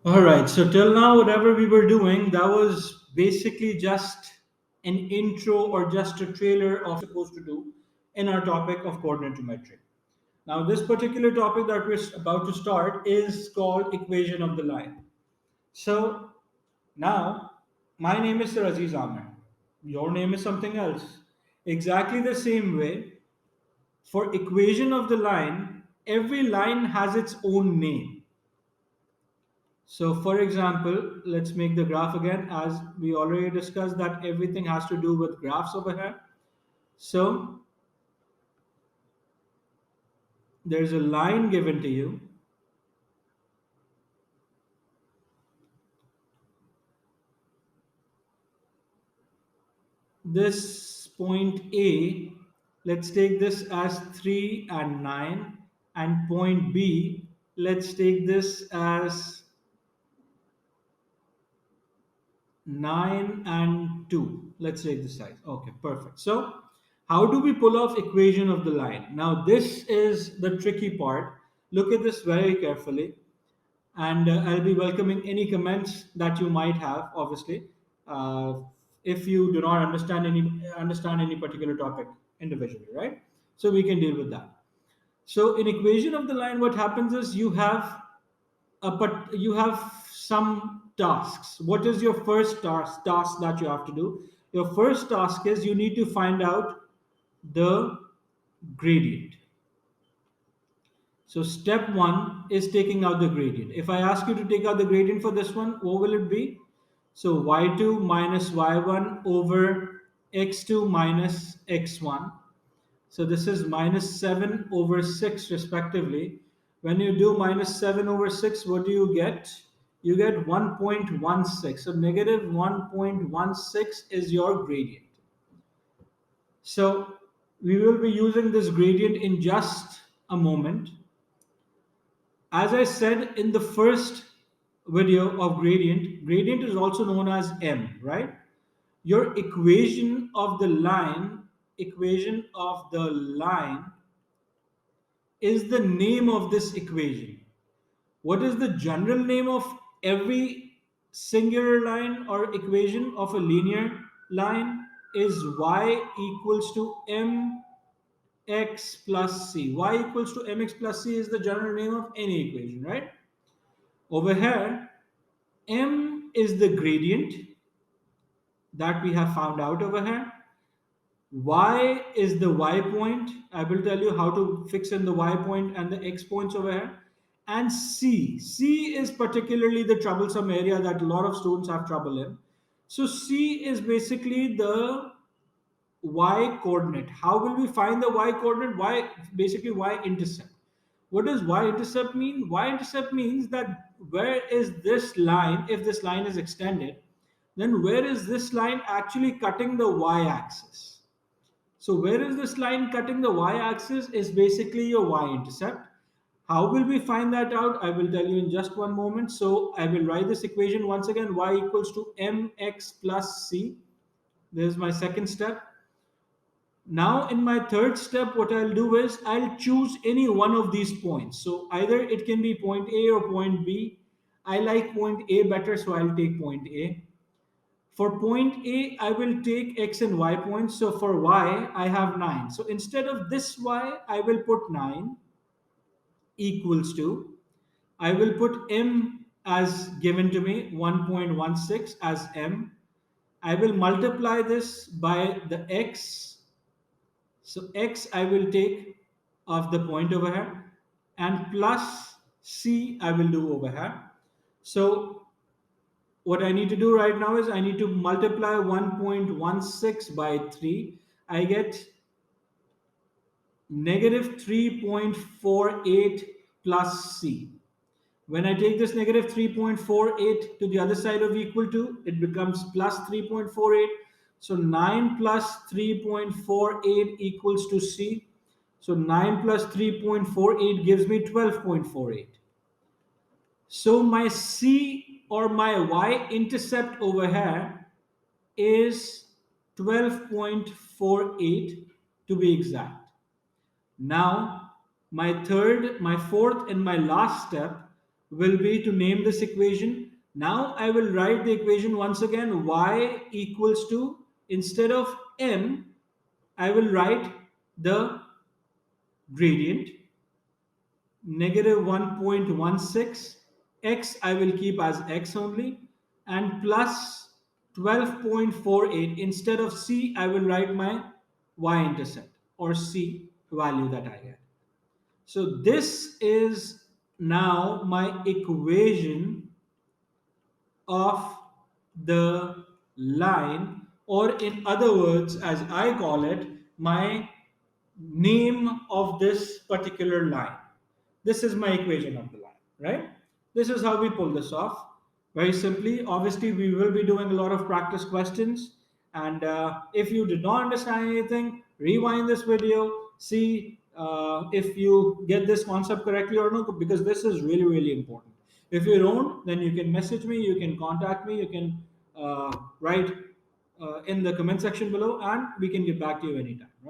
All right. So till now, whatever we were doing, that was basically just an intro or just a trailer of supposed to do in our topic of coordinate geometry. Now, this particular topic that we're about to start is called equation of the line. So now, my name is Sir Aziz Ahmed. Your name is something else. Exactly the same way, for equation of the line, every line has its own name. So for example, let's make the graph again, as we already discussed that everything has to do with graphs over here. So there's a line given to you. This point A, let's take this as 3 and 9, and point B, let's take this as 9 and 2. Let's take this size. Okay, perfect. So how do we pull off equation of the line? Now this is the tricky part. Look at this very carefully, and I'll be welcoming any comments that you might have, obviously, uh, if you do not understand any particular topic individually, right? So we can deal with that. So in equation of the line, what happens is you have some tasks. What is your first task that you have to do? Your first task is you need to find out the gradient. So step one is taking out the gradient. If I ask you to take out the gradient for this one, what will it be? So y2 minus y1 over x2 minus x1. So this is minus 7 over 6 respectively. When you do minus 7 over 6, what do you get? You get 1.16. So negative 1.16 is your gradient. So we will be using this gradient in just a moment. As I said in the first video of gradient, gradient is also known as m, right? Your equation of the line is the name of this equation. What is the general name of every singular line or equation of a linear line? Is y equals to mx plus c. Y equals to mx plus c is the general name of any equation, right? Over here, m is the gradient that we have found out over here. Y is the y point. I will tell you how to fix in the y point and the x points over here. And C is particularly the troublesome area that a lot of students have trouble in. So C is basically the y coordinate. How will we find the y coordinate? Basically y intercept. What does y intercept mean? Y intercept means that where is this line, if this line is extended, then where is this line actually cutting the y axis? So where is this line cutting the y-axis is basically your y-intercept. How will we find that out? I will tell you in just one moment. So I will write this equation once again, y equals to mx plus c. This is my second step. Now in my third step, what I'll do is I'll choose any one of these points. So either it can be point A or point B. I like point A better, so I'll take point A. For point A, I will take x and y points. So for y, I have 9. So instead of this y, I will put 9 equals to, I will put m as given to me, 1.16 as m. I will multiply this by the x. So x I will take of the point over here, and plus c I will do over here. So what I need to do right now is I need to multiply 1.16 by 3. I get negative 3.48 plus c. When I take this negative 3.48 to the other side of equal to, it becomes plus 3.48. So 9 plus 3.48 equals to c. So 9 plus 3.48 gives me 12.48. So my C or my Y intercept over here is 12.48 to be exact. Now, my fourth and my last step will be to name this equation. Now I will write the equation once again. Y equals to, instead of m, I will write the gradient negative 1.16. X I will keep as x only, and plus 12.48. Instead of c, I will write my y-intercept or c value that I get. So this is now my equation of the line, or in other words, as I call it, my name of this particular line. This is my equation of the line, right? This is how we pull this off. Very simply, obviously, we will be doing a lot of practice questions. And if you did not understand anything, rewind this video, see if you get this concept correctly or not, because this is really, really important. If you don't, then you can message me, you can contact me, you can write in the comment section below, and we can get back to you anytime. Right?